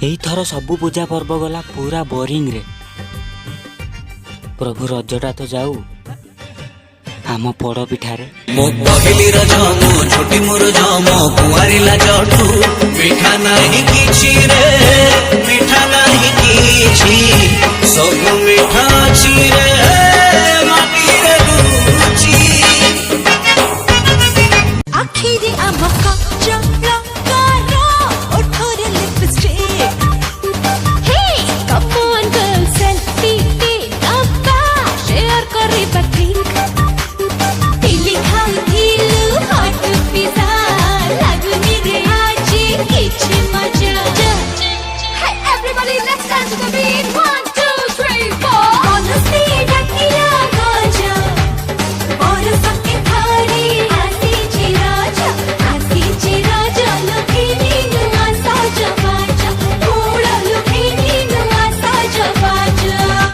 एई थर सबू पूजा पर्व गला पूरा बोरिंग रे। प्रभु रजटा तो जाऊ आम पड़ पिठारे। मो पहली रज मो छोटी मोर जम कुआरी लाजठू मिठा नहीं किछि